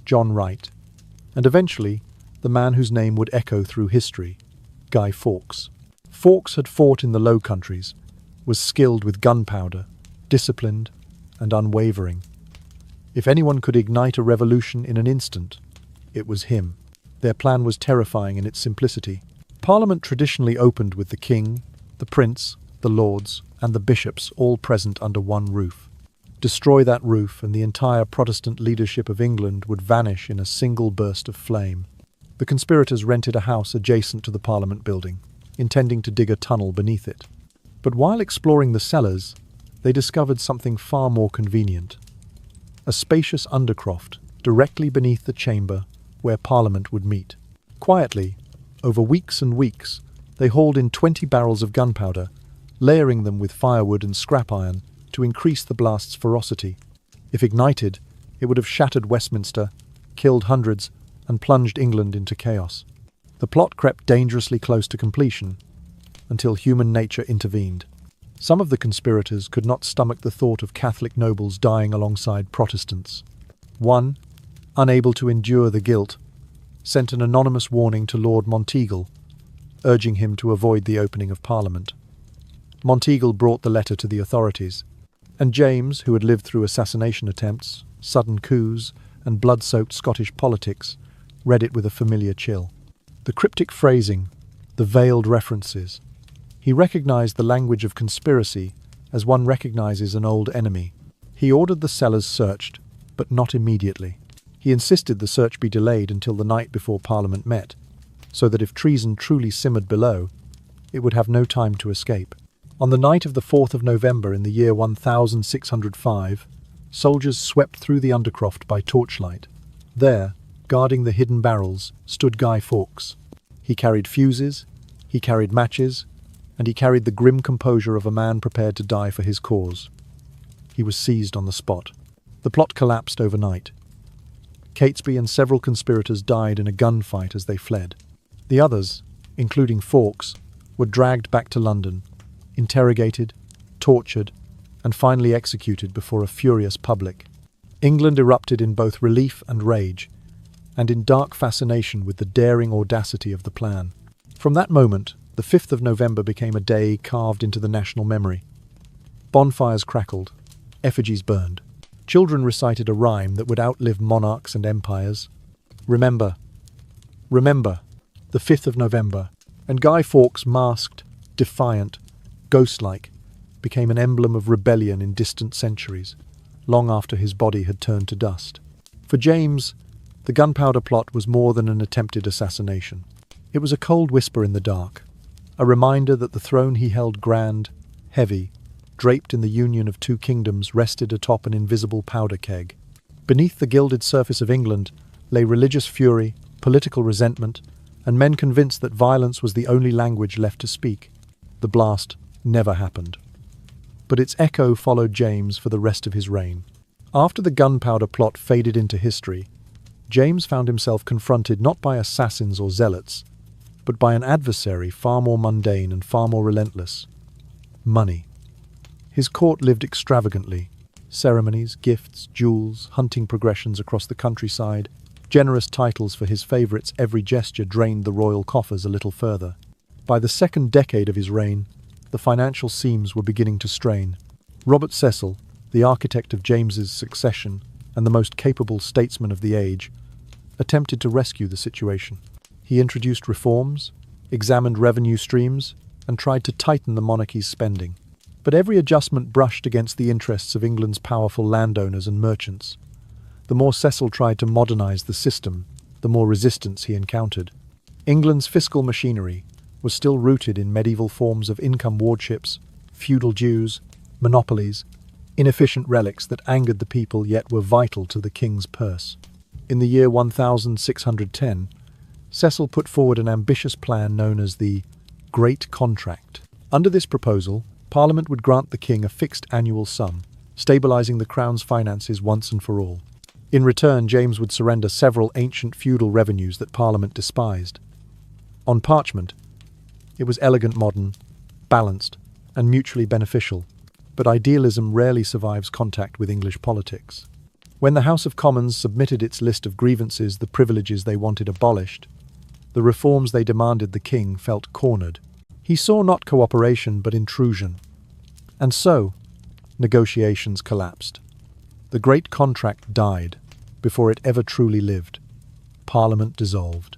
John Wright, and eventually the man whose name would echo through history, Guy Fawkes. Fawkes had fought in the Low Countries, was skilled with gunpowder, disciplined and unwavering. If anyone could ignite a revolution in an instant, it was him. Their plan was terrifying in its simplicity. Parliament traditionally opened with the king, the prince, the lords, and the bishops all present under one roof. Destroy that roof and the entire Protestant leadership of England would vanish in a single burst of flame. The conspirators rented a house adjacent to the Parliament building, intending to dig a tunnel beneath it. But while exploring the cellars, they discovered something far more convenient. A spacious undercroft directly beneath the chamber where Parliament would meet. Quietly, over weeks and weeks, they hauled in 20 barrels of gunpowder, layering them with firewood and scrap iron to increase the blast's ferocity. If ignited, it would have shattered Westminster, killed hundreds, and plunged England into chaos. The plot crept dangerously close to completion, until human nature intervened. Some of the conspirators could not stomach the thought of Catholic nobles dying alongside Protestants. One, unable to endure the guilt, sent an anonymous warning to Lord Monteagle, urging him to avoid the opening of Parliament. Monteagle brought the letter to the authorities, and James, who had lived through assassination attempts, sudden coups, and blood-soaked Scottish politics, read it with a familiar chill. The cryptic phrasing, the veiled references. He recognized the language of conspiracy as one recognizes an old enemy. He ordered the cellars searched, but not immediately. He insisted the search be delayed until the night before Parliament met, so that if treason truly simmered below, it would have no time to escape. On the night of the 4th of November in the year 1605, soldiers swept through the undercroft by torchlight. There, guarding the hidden barrels, stood Guy Fawkes. He carried fuses, he carried matches, and he carried the grim composure of a man prepared to die for his cause. He was seized on the spot. The plot collapsed overnight. Catesby and several conspirators died in a gunfight as they fled. The others, including Fawkes, were dragged back to London, interrogated, tortured, and finally executed before a furious public. England erupted in both relief and rage, and in dark fascination with the daring audacity of the plan. From that moment, the 5th of November became a day carved into the national memory. Bonfires crackled, effigies burned. Children recited a rhyme that would outlive monarchs and empires. Remember, remember, the 5th of November, and Guy Fawkes, masked, defiant, ghost-like, became an emblem of rebellion in distant centuries, long after his body had turned to dust. For James, the gunpowder plot was more than an attempted assassination. It was a cold whisper in the dark, a reminder that the throne he held grand, heavy, draped in the union of two kingdoms, rested atop an invisible powder keg. Beneath the gilded surface of England lay religious fury, political resentment, and men convinced that violence was the only language left to speak. The blast never happened. But its echo followed James for the rest of his reign. After the gunpowder plot faded into history, James found himself confronted not by assassins or zealots, but by an adversary far more mundane and far more relentless: money. His court lived extravagantly. Ceremonies, gifts, jewels, hunting progressions across the countryside, generous titles for his favourites, every gesture drained the royal coffers a little further. By the second decade of his reign, the financial seams were beginning to strain. Robert Cecil, the architect of James's succession and the most capable statesman of the age, attempted to rescue the situation. He introduced reforms, examined revenue streams, and tried to tighten the monarchy's spending. But every adjustment brushed against the interests of England's powerful landowners and merchants. The more Cecil tried to modernize the system, the more resistance he encountered. England's fiscal machinery was still rooted in medieval forms of income wardships, feudal dues, monopolies, inefficient relics that angered the people yet were vital to the king's purse. In the year 1610, Cecil put forward an ambitious plan known as the Great Contract. Under this proposal, Parliament would grant the king a fixed annual sum, stabilising the crown's finances once and for all. In return, James would surrender several ancient feudal revenues that Parliament despised. On parchment, it was elegant, modern, balanced, and mutually beneficial, but idealism rarely survives contact with English politics. When the House of Commons submitted its list of grievances, the privileges they wanted abolished, The reforms they demanded the king felt cornered. He saw not cooperation but intrusion. And so, negotiations collapsed. The great contract died before it ever truly lived. Parliament dissolved.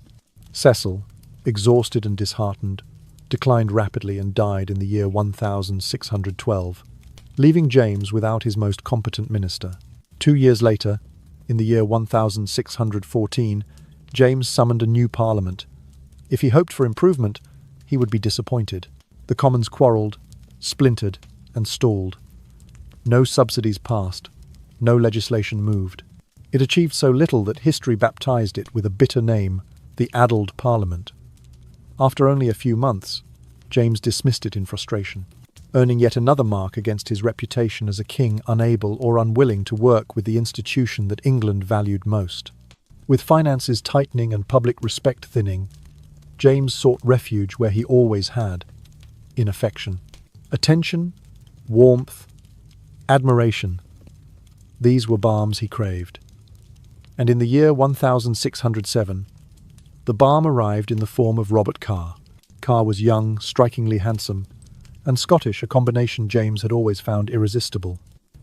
Cecil, exhausted and disheartened, declined rapidly and died in the year 1612, leaving James without his most competent minister. 2 years later, in the year 1614, James summoned a new parliament. If he hoped for improvement, he would be disappointed. The Commons quarrelled, splintered, and stalled. No subsidies passed. No legislation moved. It achieved so little that history baptized it with a bitter name, the Addled Parliament. After only a few months, James dismissed it in frustration, earning yet another mark against his reputation as a king unable or unwilling to work with the institution that England valued most. With finances tightening and public respect thinning, James sought refuge where he always had, in affection. Attention, warmth, admiration. These were balms he craved. And in the year 1607, the balm arrived in the form of Robert Carr. Carr was young, strikingly handsome, and Scottish, a combination James had always found irresistible.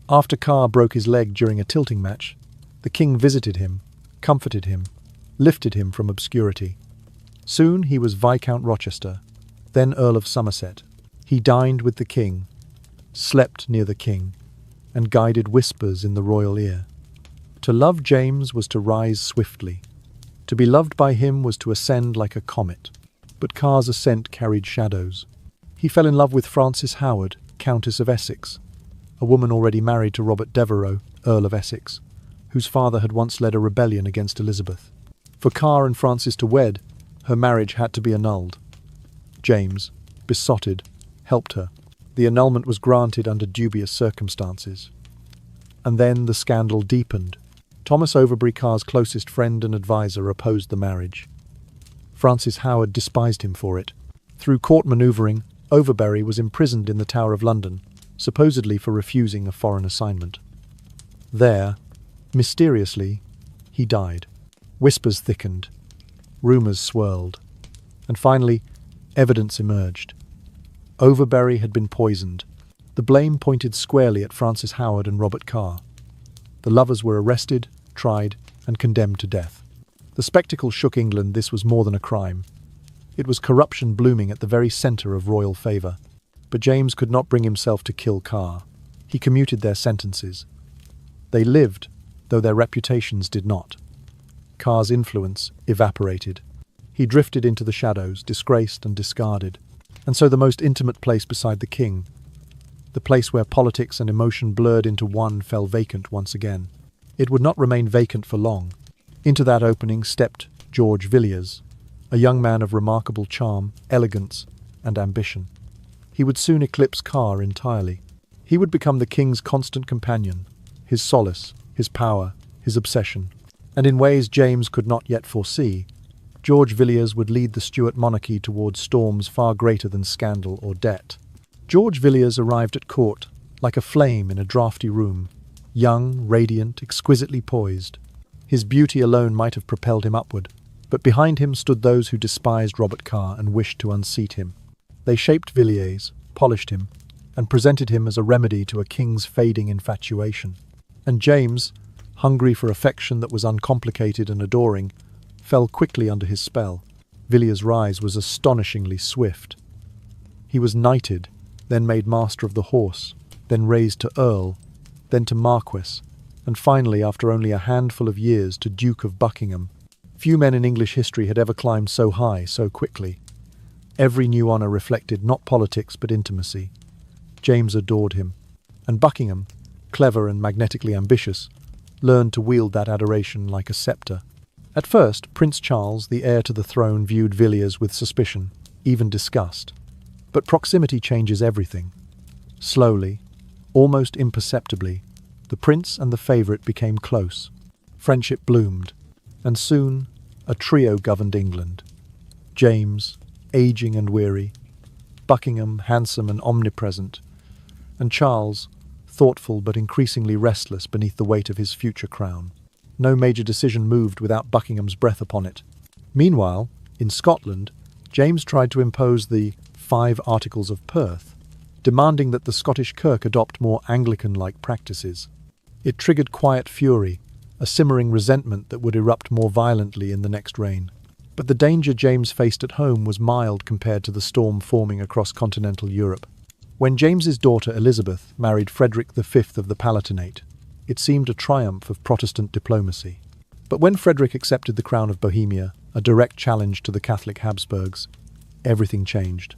After Carr broke his leg during a tilting match, the king visited him, comforted him, lifted him from obscurity. Soon he was Viscount Rochester, then Earl of Somerset. He dined with the king, slept near the king, and guided whispers in the royal ear. To love James was to rise swiftly. To be loved by him was to ascend like a comet. But Carr's ascent carried shadows. He fell in love with Frances Howard, Countess of Essex, a woman already married to Robert Devereux, Earl of Essex, whose father had once led a rebellion against Elizabeth. For Carr and Frances to wed, her marriage had to be annulled. James, besotted, helped her. The annulment was granted under dubious circumstances. And then the scandal deepened. Thomas Overbury, Carr's closest friend and advisor, opposed the marriage. Frances Howard despised him for it. Through court manoeuvring, Overbury was imprisoned in the Tower of London, supposedly for refusing a foreign assignment. There, mysteriously, he died. Whispers thickened, rumours swirled, and finally, evidence emerged. Overbury had been poisoned. The blame pointed squarely at Frances Howard and Robert Carr. The lovers were arrested, tried, and condemned to death. The spectacle shook England. This was more than a crime. It was corruption blooming at the very centre of royal favour. But James could not bring himself to kill Carr. He commuted their sentences. They lived, though their reputations did not. Carr's influence evaporated. He drifted into the shadows, disgraced and discarded. And so the most intimate place beside the king, the place where politics and emotion blurred into one, fell vacant once again. It would not remain vacant for long. Into that opening stepped George Villiers, a young man of remarkable charm, elegance, and ambition. He would soon eclipse Carr entirely. He would become the king's constant companion, his solace, his power, his obsession. And in ways James could not yet foresee, George Villiers would lead the Stuart monarchy towards storms far greater than scandal or debt. George Villiers arrived at court like a flame in a draughty room, young, radiant, exquisitely poised. His beauty alone might have propelled him upward, but behind him stood those who despised Robert Carr and wished to unseat him. They shaped Villiers, polished him, and presented him as a remedy to a king's fading infatuation. And James, hungry for affection that was uncomplicated and adoring, fell quickly under his spell. Villiers' rise was astonishingly swift. He was knighted, then made Master of the Horse, then raised to Earl, then to Marquess, and finally, after only a handful of years, to Duke of Buckingham. Few men in English history had ever climbed so high so quickly. Every new honour reflected not politics but intimacy. James adored him, and Buckingham, clever and magnetically ambitious, learned to wield that adoration like a sceptre. At first, Prince Charles, the heir to the throne, viewed Villiers with suspicion, even disgust. But proximity changes everything. Slowly, almost imperceptibly, the prince and the favourite became close. Friendship bloomed, and soon a trio governed England. James, aging and weary, Buckingham, handsome and omnipresent, and Charles, thoughtful but increasingly restless beneath the weight of his future crown. No major decision moved without Buckingham's breath upon it. Meanwhile, In Scotland, James tried to impose the 5 Articles of Perth, demanding that the Scottish Kirk adopt more Anglican-like practices. It triggered quiet fury, a simmering resentment that would erupt more violently in the next reign. But the danger James faced at home was mild compared to the storm forming across continental Europe. When James's daughter Elizabeth married Frederick V of the Palatinate, it seemed a triumph of Protestant diplomacy. But when Frederick accepted the crown of Bohemia, a direct challenge to the Catholic Habsburgs, everything changed.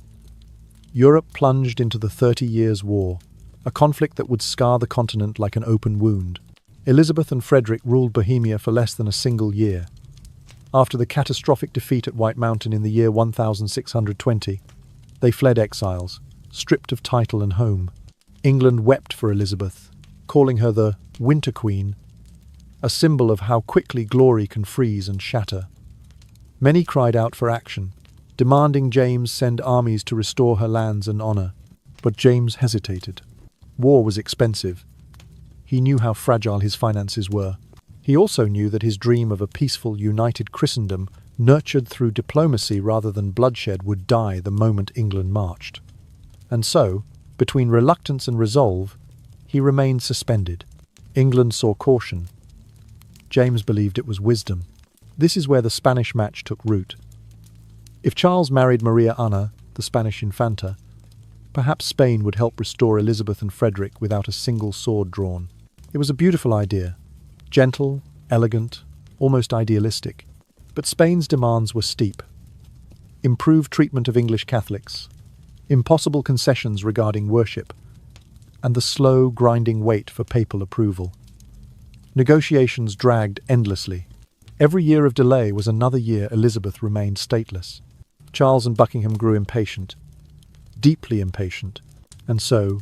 Europe plunged into the 30 Years' War, a conflict that would scar the continent like an open wound. Elizabeth and Frederick ruled Bohemia for less than a single year. After the catastrophic defeat at White Mountain in the year 1620, they fled exiles, stripped of title and home. England wept for Elizabeth, calling her the Winter Queen, a symbol of how quickly glory can freeze and shatter. Many cried out for action, demanding James send armies to restore her lands and honor. But James hesitated. War was expensive. He knew how fragile his finances were. He also knew that his dream of a peaceful, united Christendom, nurtured through diplomacy rather than bloodshed, would die the moment England marched. And so, between reluctance and resolve, he remained suspended. England saw caution. James believed it was wisdom. This is where the Spanish match took root. If Charles married Maria Ana, the Spanish Infanta, perhaps Spain would help restore Elizabeth and Frederick without a single sword drawn. It was a beautiful idea. Gentle, elegant, almost idealistic. But Spain's demands were steep. Improved treatment of English Catholics, impossible concessions regarding worship, and the slow, grinding wait for papal approval. Negotiations dragged endlessly. Every year of delay was another year Elizabeth remained stateless. Charles and Buckingham grew impatient, deeply impatient, and so,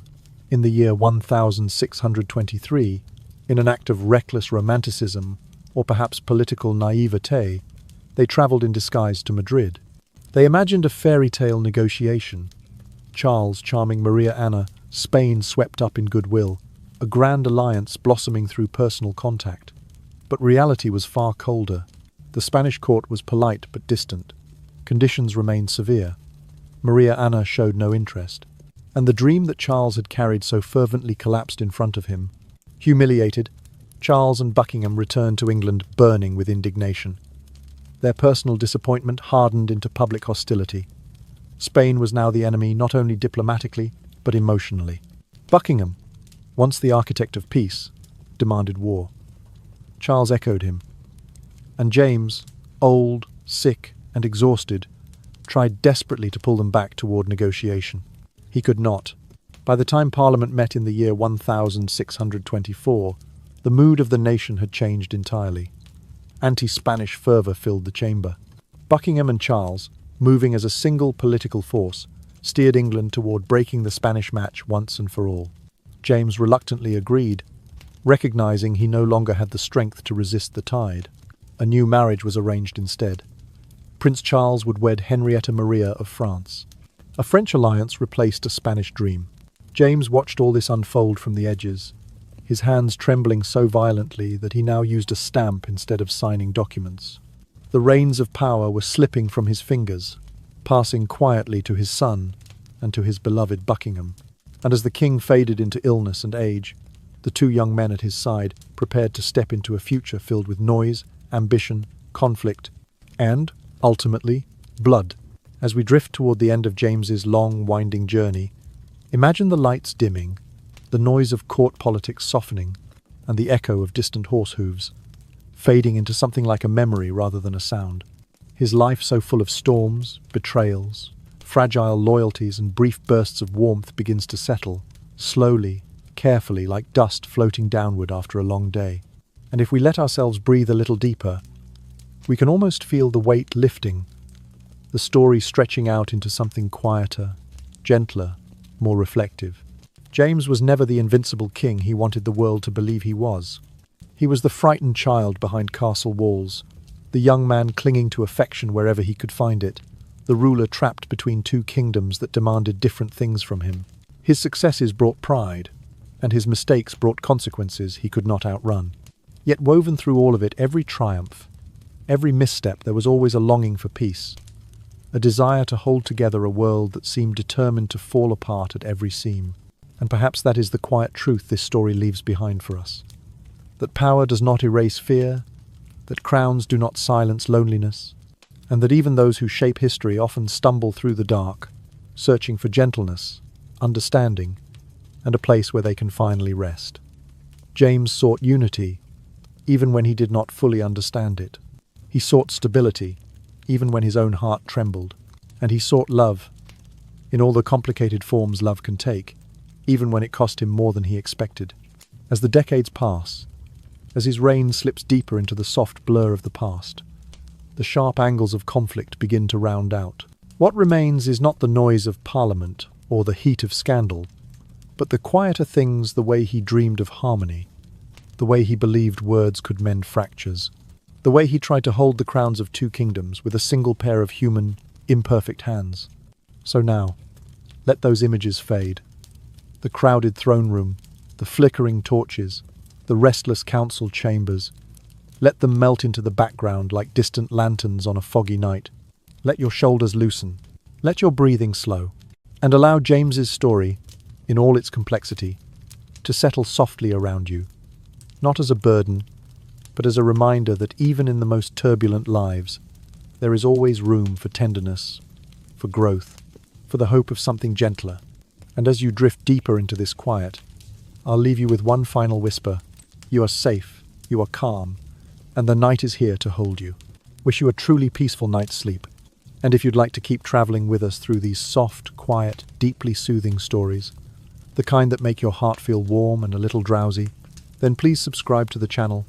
in the year 1623, in an act of reckless romanticism, or perhaps political naivete, they travelled in disguise to Madrid. They imagined a fairy tale negotiation. Charles charming Maria Ana, Spain swept up in goodwill, a grand alliance blossoming through personal contact. But reality was far colder. The Spanish court was polite but distant. Conditions remained severe. Maria Ana showed no interest. And the dream that Charles had carried so fervently collapsed in front of him. Humiliated, Charles and Buckingham returned to England burning with indignation. Their personal disappointment hardened into public hostility. Spain was now the enemy not only diplomatically, but emotionally. Buckingham, once the architect of peace, demanded war. Charles echoed him. And James, old, sick, and exhausted, tried desperately to pull them back toward negotiation. He could not. By the time Parliament met in the year 1624, the mood of the nation had changed entirely. Anti-Spanish fervour filled the chamber. Buckingham and Charles, moving as a single political force, steered England toward breaking the Spanish match once and for all. James reluctantly agreed, recognizing he no longer had the strength to resist the tide. A new marriage was arranged instead. Prince Charles would wed Henrietta Maria of France. A French alliance replaced a Spanish dream. James watched all this unfold from the edges, his hands trembling so violently that he now used a stamp instead of signing documents. The reins of power were slipping from his fingers, passing quietly to his son and to his beloved Buckingham. And as the king faded into illness and age, the two young men at his side prepared to step into a future filled with noise, ambition, conflict, and, ultimately, blood. As we drift toward the end of James's long, winding journey, imagine the lights dimming, the noise of court politics softening, and the echo of distant horse hooves, fading into something like a memory rather than a sound. His life so full of storms, betrayals, fragile loyalties and brief bursts of warmth begins to settle, slowly, carefully, like dust floating downward after a long day. And if we let ourselves breathe a little deeper, we can almost feel the weight lifting, the story stretching out into something quieter, gentler, more reflective. James was never the invincible king he wanted the world to believe he was. He was the frightened child behind castle walls, the young man clinging to affection wherever he could find it, the ruler trapped between two kingdoms that demanded different things from him. His successes brought pride, and his mistakes brought consequences he could not outrun. Yet woven through all of it, every triumph, every misstep, there was always a longing for peace, a desire to hold together a world that seemed determined to fall apart at every seam. And perhaps that is the quiet truth this story leaves behind for us. That power does not erase fear, that crowns do not silence loneliness, and that even those who shape history often stumble through the dark, searching for gentleness, understanding, and a place where they can finally rest. James sought unity, even when he did not fully understand it. He sought stability, even when his own heart trembled. And he sought love, in all the complicated forms love can take, even when it cost him more than he expected. As the decades pass, as his reign slips deeper into the soft blur of the past, the sharp angles of conflict begin to round out. What remains is not the noise of parliament or the heat of scandal, but the quieter things, the way he dreamed of harmony, the way he believed words could mend fractures, the way he tried to hold the crowns of two kingdoms with a single pair of human, imperfect hands. So now, let those images fade. The crowded throne room, the flickering torches, the restless council chambers. Let them melt into the background like distant lanterns on a foggy night. Let your shoulders loosen. Let your breathing slow. And allow James's story, in all its complexity, to settle softly around you. Not as a burden, but as a reminder that even in the most turbulent lives, there is always room for tenderness, for growth, for the hope of something gentler. And as you drift deeper into this quiet, I'll leave you with one final whisper. You are safe, you are calm, and the night is here to hold you. Wish you a truly peaceful night's sleep. And if you'd like to keep traveling with us through these soft, quiet, deeply soothing stories, the kind that make your heart feel warm and a little drowsy, then please subscribe to the channel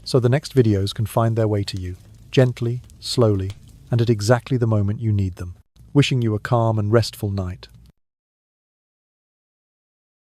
so the next videos can find their way to you, gently, slowly, and at exactly the moment you need them. Wishing you a calm and restful night.